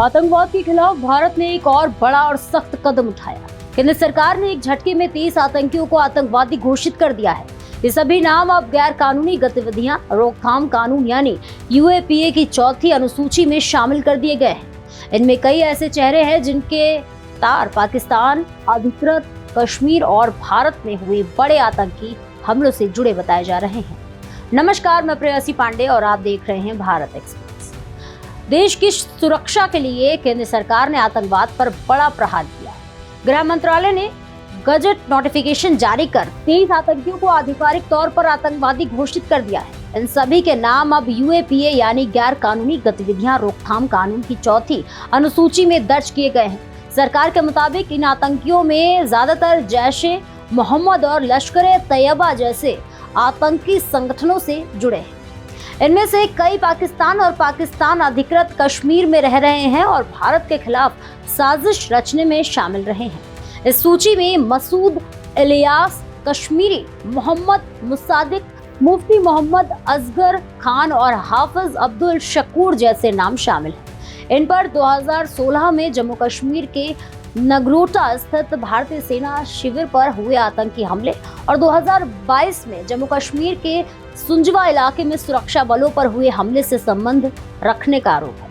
आतंकवाद के खिलाफ भारत ने एक और बड़ा और सख्त कदम उठाया। केंद्र सरकार ने एक झटके में 30 आतंकियों को आतंकवादी घोषित कर दिया है। ये सभी नाम अब गैर कानूनी गतिविधियां रोकथाम कानून यानी यूएपीए की चौथी अनुसूची में शामिल कर दिए गए हैं। इनमें कई ऐसे चेहरे हैं जिनके तार पाकिस्तान, अधिकृत कश्मीर और भारत में हुए बड़े आतंकी हमलों से जुड़े बताए जा रहे हैं। नमस्कार, मैं प्रेयसी पांडे और आप देख रहे हैं भारत एक्सप्रेस। देश की सुरक्षा के लिए केंद्र सरकार ने आतंकवाद पर बड़ा प्रहार किया। गृह मंत्रालय ने गजट नोटिफिकेशन जारी कर 23 आतंकियों को आधिकारिक तौर पर आतंकवादी घोषित कर दिया है। इन सभी के नाम अब यूएपीए यानी गैर कानूनी गतिविधियां रोकथाम कानून की चौथी अनुसूची में दर्ज किए गए हैं। सरकार के मुताबिक इन आतंकियों में ज्यादातर जैश-ए-मोहम्मद और लश्कर-ए-तैयबा जैसे आतंकी संगठनों से जुड़े हैं। इनमें से कई पाकिस्तान और पाकिस्तान अधिकृत कश्मीर में रह रहे हैं और भारत के खिलाफ साजिश रचने में शामिल रहे हैं। इस सूची में मसूद इलियास कश्मीरी, मोहम्मद मुसादिक, मुफ्ती मोहम्मद असगर खान और हाफिज अब्दुल शकूर जैसे नाम शामिल हैं। इन पर 2016 में जम्मू कश्मीर के नगरोटा स्थित भारतीय सेना शिविर पर हुए आतंकी हमले और 2022 में जम्मू कश्मीर के सुंजवा इलाके में सुरक्षा बलों पर हुए हमले से संबंध रखने का आरोप है।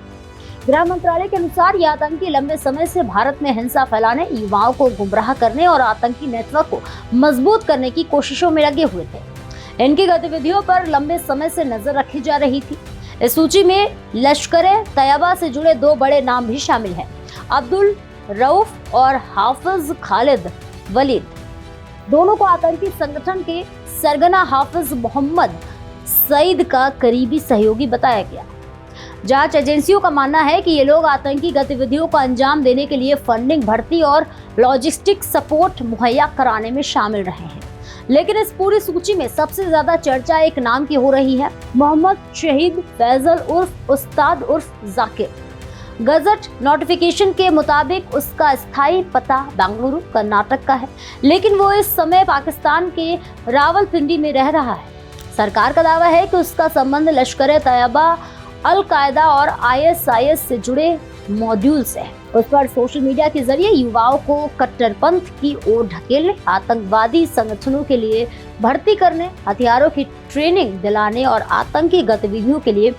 गृह मंत्रालय के अनुसार ये आतंकी लंबे समय से भारत में हिंसा फैलाने, युवाओं को गुमराह करने और आतंकी नेटवर्क को मजबूत करने की कोशिशों में लगे हुए थे। इनकी गतिविधियों पर लंबे समय से नजर रखी जा रही थी। इस सूची में लश्कर-ए-तैयबा से जुड़े 2 बड़े नाम भी शामिल हैं, अब्दुल रऊफ और हाफिज खालिद वलीद। दोनों को आतंकी संगठन के सरगना हाफिज मोहम्मद सईद का करीबी सहयोगी बताया गया। जांच एजेंसियों का मानना है कि ये लोग आतंकी गतिविधियों को अंजाम देने के लिए फंडिंग, भर्ती और लॉजिस्टिक सपोर्ट मुहैया कराने में शामिल रहे हैं। लेकिन इस पूरी सूची में सबसे ज्यादा चर्चा एक नाम की हो रही है, मोहम्मद शहीद फैजल उर्फ उस्ताद उर्फ जाकिर। गजट नोटिफिकेशन के मुताबिक उसका स्थायी पता बेंगलुरु कर्नाटक का है, लेकिन वो इस समय पाकिस्तान के रावलपिंडी में रह रहा है। सरकार का दावा है कि उसका संबंध लश्कर-ए-तैयबा, अल-कायदा और आईएसआईएस से जुड़े मॉड्यूल से है। उस पर सोशल मीडिया के जरिए युवाओं को कट्टरपंथ की ओर ढकेलने, आतंकवादी संगठनों के लिए भर्ती करने, हथियारों की ट्रेनिंग दिलाने और आतंकी गतिविधियों के लिए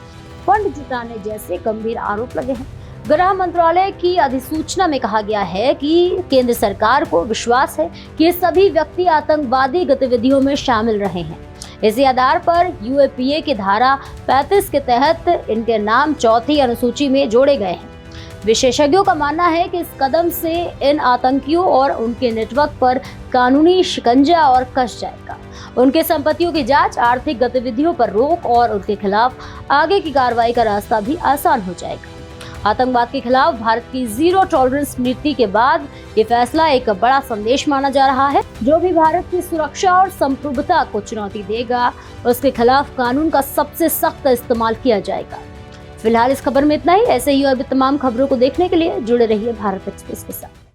फंड जुटाने जैसे गंभीर आरोप लगे हैं। गृह मंत्रालय की अधिसूचना में कहा गया है कि केंद्र सरकार को विश्वास है कि ये सभी व्यक्ति आतंकवादी गतिविधियों में शामिल रहे हैं। इसी आधार पर यूएपीए की धारा 35 के तहत इनके नाम चौथी अनुसूची में जोड़े गए हैं। विशेषज्ञों का मानना है कि इस कदम से इन आतंकियों और उनके नेटवर्क पर कानूनी शिकंजा और कस जाएगा। उनके संपत्तियों की जांच, आर्थिक गतिविधियों पर रोक और उनके खिलाफ आगे की कार्रवाई का रास्ता भी आसान हो जाएगा। आतंकवाद के खिलाफ भारत की जीरो टॉलरेंस नीति के बाद ये फैसला एक बड़ा संदेश माना जा रहा है। जो भी भारत की सुरक्षा और संप्रभुता को चुनौती देगा, उसके खिलाफ कानून का सबसे सख्त इस्तेमाल किया जाएगा। फिलहाल इस खबर में इतना ही। ऐसे ही और भी तमाम खबरों को देखने के लिए जुड़े रहिए भारत एक्सप्रेस के साथ।